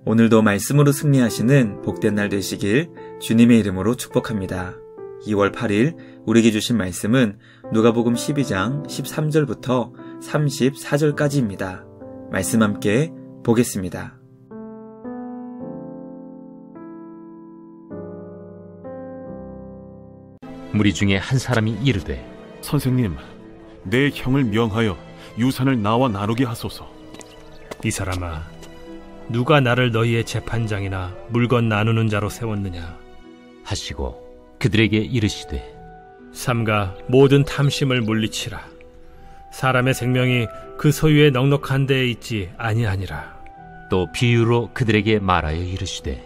오늘도 말씀으로 승리하시는 복된 날 되시길 주님의 이름으로 축복합니다. 2월 8일 우리에게 주신 말씀은 누가복음 12장 13절부터 34절까지입니다. 말씀 함께 보겠습니다. 무리 중에 한 사람이 이르되, 선생님, 내 형을 명하여 유산을 나와 나누게 하소서. 이 사람아, 누가 나를 너희의 재판장이나 물건 나누는 자로 세웠느냐 하시고 그들에게 이르시되, 삼가 모든 탐심을 물리치라. 사람의 생명이 그 소유의 넉넉한 데에 있지 아니하니라. 또 비유로 그들에게 말하여 이르시되,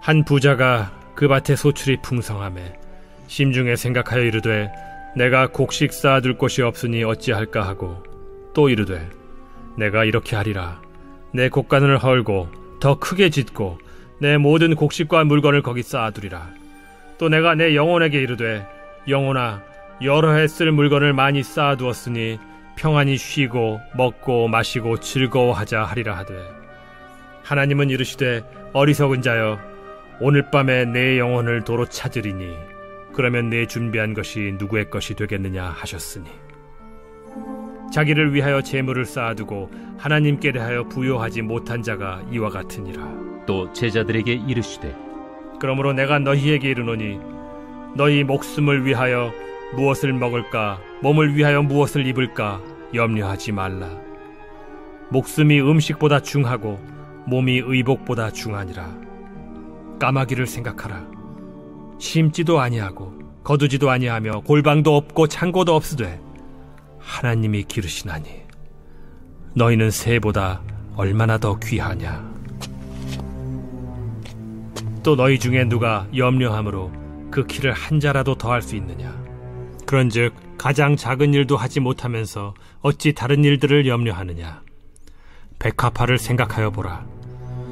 한 부자가 그 밭에 소출이 풍성하매 심중에 생각하여 이르되, 내가 곡식 쌓아둘 곳이 없으니 어찌할까 하고, 또 이르되, 내가 이렇게 하리라. 내 곡간을 헐고 더 크게 짓고 내 모든 곡식과 물건을 거기 쌓아두리라. 또 내가 내 영혼에게 이르되, 영혼아, 여러 해 쓸 물건을 많이 쌓아두었으니 평안히 쉬고 먹고 마시고 즐거워하자 하리라 하되, 하나님은 이르시되, 어리석은 자여, 오늘 밤에 내 영혼을 도로 찾으리니 그러면 내 준비한 것이 누구의 것이 되겠느냐 하셨으니, 자기를 위하여 재물을 쌓아두고 하나님께 대하여 부요하지 못한 자가 이와 같으니라. 또 제자들에게 이르시되, 그러므로 내가 너희에게 이르노니 너희 목숨을 위하여 무엇을 먹을까, 몸을 위하여 무엇을 입을까 염려하지 말라. 목숨이 음식보다 중하고 몸이 의복보다 중하니라. 까마귀를 생각하라. 심지도 아니하고 거두지도 아니하며 골방도 없고 창고도 없으되 하나님이 기르시나니 너희는 새보다 얼마나 더 귀하냐. 또 너희 중에 누가 염려함으로 그 키를 한 자라도 더할 수 있느냐. 그런즉 가장 작은 일도 하지 못하면서 어찌 다른 일들을 염려하느냐. 백합화를 생각하여 보라.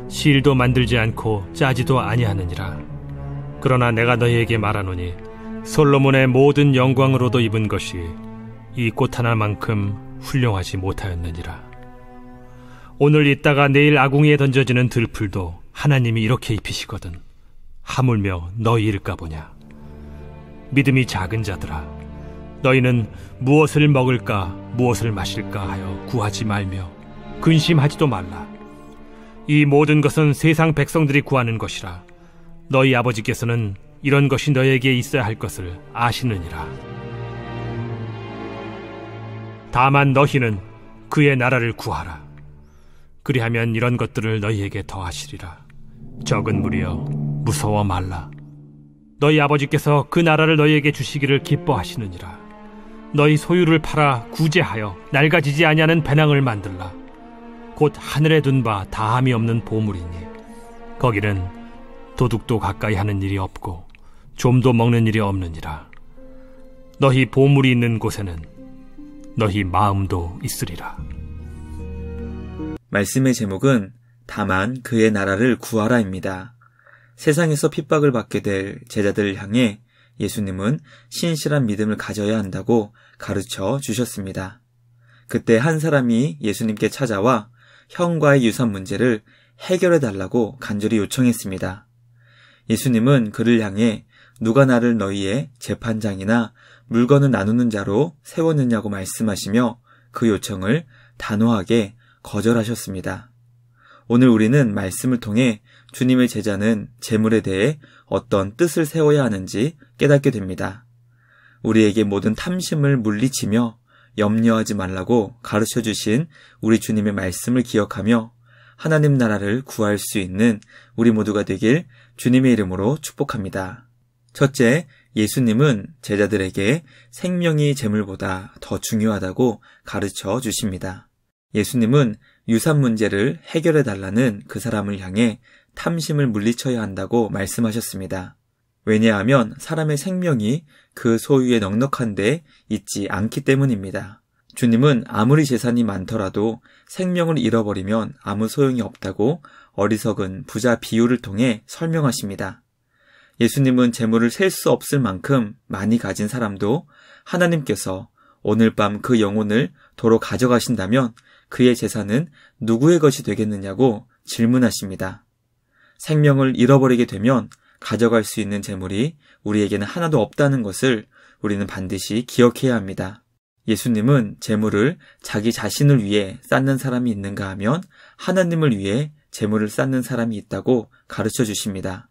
실도 만들지 않고 짜지도 아니하느니라. 그러나 내가 너희에게 말하노니 솔로몬의 모든 영광으로도 입은 것이 이 꽃 하나만큼 훌륭하지 못하였느니라. 오늘 있다가 내일 아궁이에 던져지는 들풀도 하나님이 이렇게 입히시거든 하물며 너희일까 보냐. 믿음이 작은 자들아, 너희는 무엇을 먹을까 무엇을 마실까 하여 구하지 말며 근심하지도 말라. 이 모든 것은 세상 백성들이 구하는 것이라. 너희 아버지께서는 이런 것이 너희에게 있어야 할 것을 아시느니라. 다만 너희는 그의 나라를 구하라. 그리하면 이런 것들을 너희에게 더하시리라. 적은 무리여, 무서워 말라. 너희 아버지께서 그 나라를 너희에게 주시기를 기뻐하시느니라. 너희 소유를 팔아 구제하여 낡아지지 아니하는 배낭을 만들라. 곧 하늘에 둔 바 다함이 없는 보물이니 거기는 도둑도 가까이 하는 일이 없고 좀도 먹는 일이 없느니라. 너희 보물이 있는 곳에는 너희 마음도 있으리라. 말씀의 제목은 다만 그의 나라를 구하라입니다. 세상에서 핍박을 받게 될 제자들을 향해 예수님은 신실한 믿음을 가져야 한다고 가르쳐 주셨습니다. 그때 한 사람이 예수님께 찾아와 형과의 유산 문제를 해결해 달라고 간절히 요청했습니다. 예수님은 그를 향해 누가 나를 너희의 재판장이나 물건을 나누는 자로 세웠느냐고 말씀하시며 그 요청을 단호하게 거절하셨습니다. 오늘 우리는 말씀을 통해 주님의 제자는 재물에 대해 어떤 뜻을 세워야 하는지 깨닫게 됩니다. 우리에게 모든 탐심을 물리치며 염려하지 말라고 가르쳐 주신 우리 주님의 말씀을 기억하며 하나님 나라를 구할 수 있는 우리 모두가 되길 주님의 이름으로 축복합니다. 첫째, 예수님은 제자들에게 생명이 재물보다 더 중요하다고 가르쳐 주십니다. 예수님은 유산 문제를 해결해 달라는 그 사람을 향해 탐심을 물리쳐야 한다고 말씀하셨습니다. 왜냐하면 사람의 생명이 그 소유의 넉넉한 데 있지 않기 때문입니다. 주님은 아무리 재산이 많더라도 생명을 잃어버리면 아무 소용이 없다고 어리석은 부자 비유를 통해 설명하십니다. 예수님은 재물을 셀 수 없을 만큼 많이 가진 사람도 하나님께서 오늘 밤 그 영혼을 도로 가져가신다면 그의 재산은 누구의 것이 되겠느냐고 질문하십니다. 생명을 잃어버리게 되면 가져갈 수 있는 재물이 우리에게는 하나도 없다는 것을 우리는 반드시 기억해야 합니다. 예수님은 재물을 자기 자신을 위해 쌓는 사람이 있는가 하면 하나님을 위해 재물을 쌓는 사람이 있다고 가르쳐 주십니다.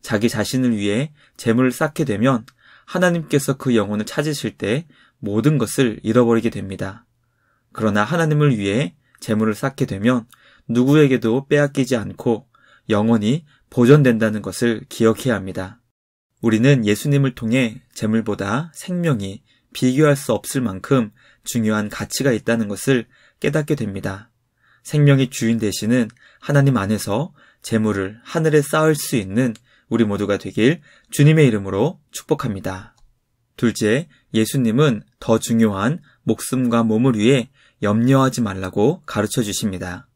자기 자신을 위해 재물을 쌓게 되면 하나님께서 그 영혼을 찾으실 때 모든 것을 잃어버리게 됩니다. 그러나 하나님을 위해 재물을 쌓게 되면 누구에게도 빼앗기지 않고 영원히 보존된다는 것을 기억해야 합니다. 우리는 예수님을 통해 재물보다 생명이 비교할 수 없을 만큼 중요한 가치가 있다는 것을 깨닫게 됩니다. 생명의 주인 되시는 하나님 안에서 재물을 하늘에 쌓을 수 있는 우리 모두가 되길 주님의 이름으로 축복합니다. 둘째, 예수님은 더 중요한 목숨과 몸을 위해 염려하지 말라고 가르쳐 주십니다.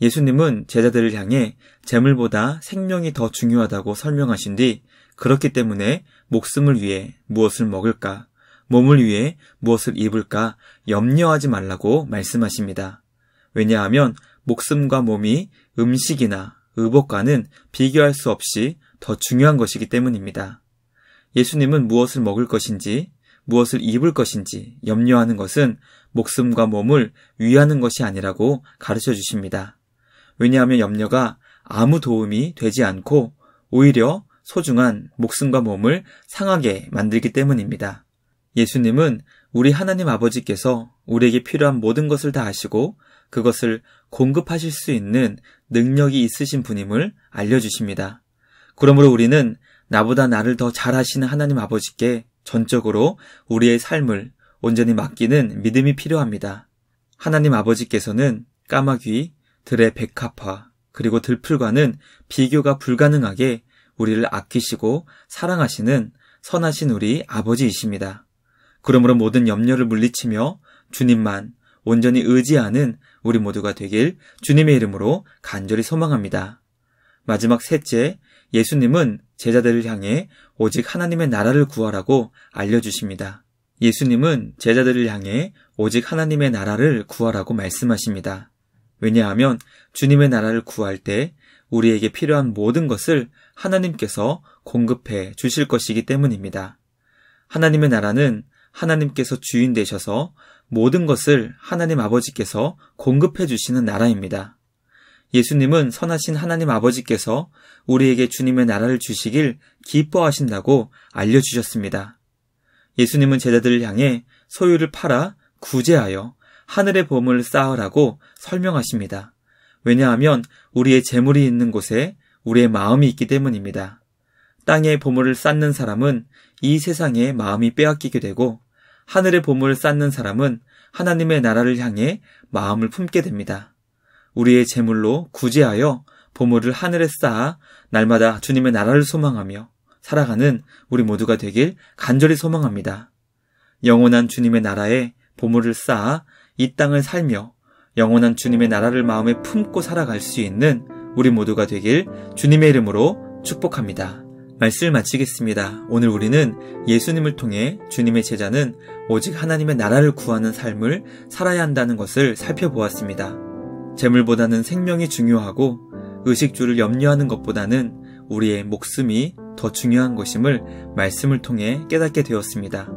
예수님은 제자들을 향해 재물보다 생명이 더 중요하다고 설명하신 뒤 그렇기 때문에 목숨을 위해 무엇을 먹을까, 몸을 위해 무엇을 입을까 염려하지 말라고 말씀하십니다. 왜냐하면 목숨과 몸이 음식이나 의복과는 비교할 수 없이 더 중요한 것이기 때문입니다. 예수님은 무엇을 먹을 것인지, 무엇을 입을 것인지 염려하는 것은 목숨과 몸을 위하는 것이 아니라고 가르쳐 주십니다. 왜냐하면 염려가 아무 도움이 되지 않고 오히려 소중한 목숨과 몸을 상하게 만들기 때문입니다. 예수님은 우리 하나님 아버지께서 우리에게 필요한 모든 것을 다 아시고 그것을 공급하실 수 있는 능력이 있으신 분임을 알려주십니다. 그러므로 우리는 나보다 나를 더 잘 아시는 하나님 아버지께 전적으로 우리의 삶을 온전히 맡기는 믿음이 필요합니다. 하나님 아버지께서는 까마귀, 들의 백합화, 그리고 들풀과는 비교가 불가능하게 우리를 아끼시고 사랑하시는 선하신 우리 아버지이십니다. 그러므로 모든 염려를 물리치며 주님만 온전히 의지하는 우리 모두가 되길 주님의 이름으로 간절히 소망합니다. 마지막 셋째, 예수님은 제자들을 향해 오직 하나님의 나라를 구하라고 알려주십니다. 예수님은 제자들을 향해 오직 하나님의 나라를 구하라고 말씀하십니다. 왜냐하면 주님의 나라를 구할 때 우리에게 필요한 모든 것을 하나님께서 공급해 주실 것이기 때문입니다. 하나님의 나라는 하나님께서 주인 되셔서 모든 것을 하나님 아버지께서 공급해 주시는 나라입니다. 예수님은 선하신 하나님 아버지께서 우리에게 주님의 나라를 주시길 기뻐하신다고 알려주셨습니다. 예수님은 제자들을 향해 소유를 팔아 구제하여 하늘의 보물을 쌓으라고 설명하십니다. 왜냐하면 우리의 재물이 있는 곳에 우리의 마음이 있기 때문입니다. 땅에 보물을 쌓는 사람은 이 세상에 마음이 빼앗기게 되고 하늘의 보물을 쌓는 사람은 하나님의 나라를 향해 마음을 품게 됩니다. 우리의 재물로 구제하여 보물을 하늘에 쌓아 날마다 주님의 나라를 소망하며 살아가는 우리 모두가 되길 간절히 소망합니다. 영원한 주님의 나라에 보물을 쌓아 이 땅을 살며 영원한 주님의 나라를 마음에 품고 살아갈 수 있는 우리 모두가 되길 주님의 이름으로 축복합니다. 말씀을 마치겠습니다. 오늘 우리는 예수님을 통해 주님의 제자는 오직 하나님의 나라를 구하는 삶을 살아야 한다는 것을 살펴보았습니다. 재물보다는 생명이 중요하고 의식주를 염려하는 것보다는 우리의 목숨이 더 중요한 것임을 말씀을 통해 깨닫게 되었습니다.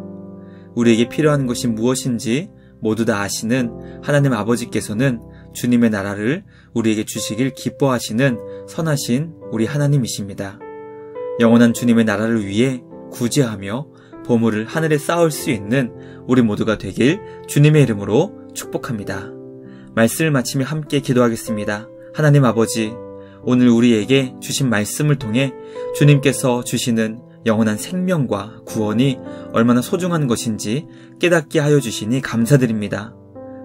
우리에게 필요한 것이 무엇인지 모두 다 아시는 하나님 아버지께서는 주님의 나라를 우리에게 주시길 기뻐하시는 선하신 우리 하나님이십니다. 영원한 주님의 나라를 위해 구제하며 보물을 하늘에 쌓을 수 있는 우리 모두가 되길 주님의 이름으로 축복합니다. 말씀을 마치며 함께 기도하겠습니다. 하나님 아버지, 오늘 우리에게 주신 말씀을 통해 주님께서 주시는 영원한 생명과 구원이 얼마나 소중한 것인지 깨닫게 하여 주시니 감사드립니다.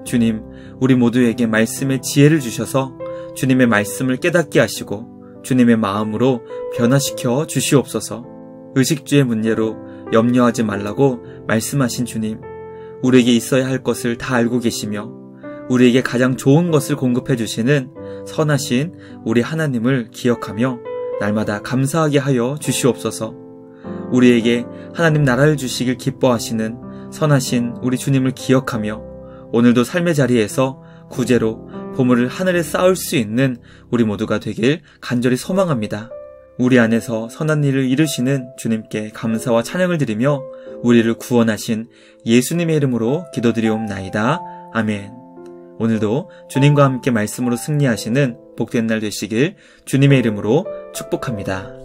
주님, 우리 모두에게 말씀의 지혜를 주셔서 주님의 말씀을 깨닫게 하시고 주님의 마음으로 변화시켜 주시옵소서. 의식주의 문제로 염려하지 말라고 말씀하신 주님, 우리에게 있어야 할 것을 다 알고 계시며 우리에게 가장 좋은 것을 공급해 주시는 선하신 우리 하나님을 기억하며 날마다 감사하게 하여 주시옵소서. 우리에게 하나님 나라를 주시길 기뻐하시는 선하신 우리 주님을 기억하며 오늘도 삶의 자리에서 구제로 보물을 하늘에 쌓을 수 있는 우리 모두가 되길 간절히 소망합니다. 우리 안에서 선한 일을 이루시는 주님께 감사와 찬양을 드리며 우리를 구원하신 예수님의 이름으로 기도드리옵나이다. 아멘. 오늘도 주님과 함께 말씀으로 승리하시는 복된 날 되시길 주님의 이름으로 축복합니다.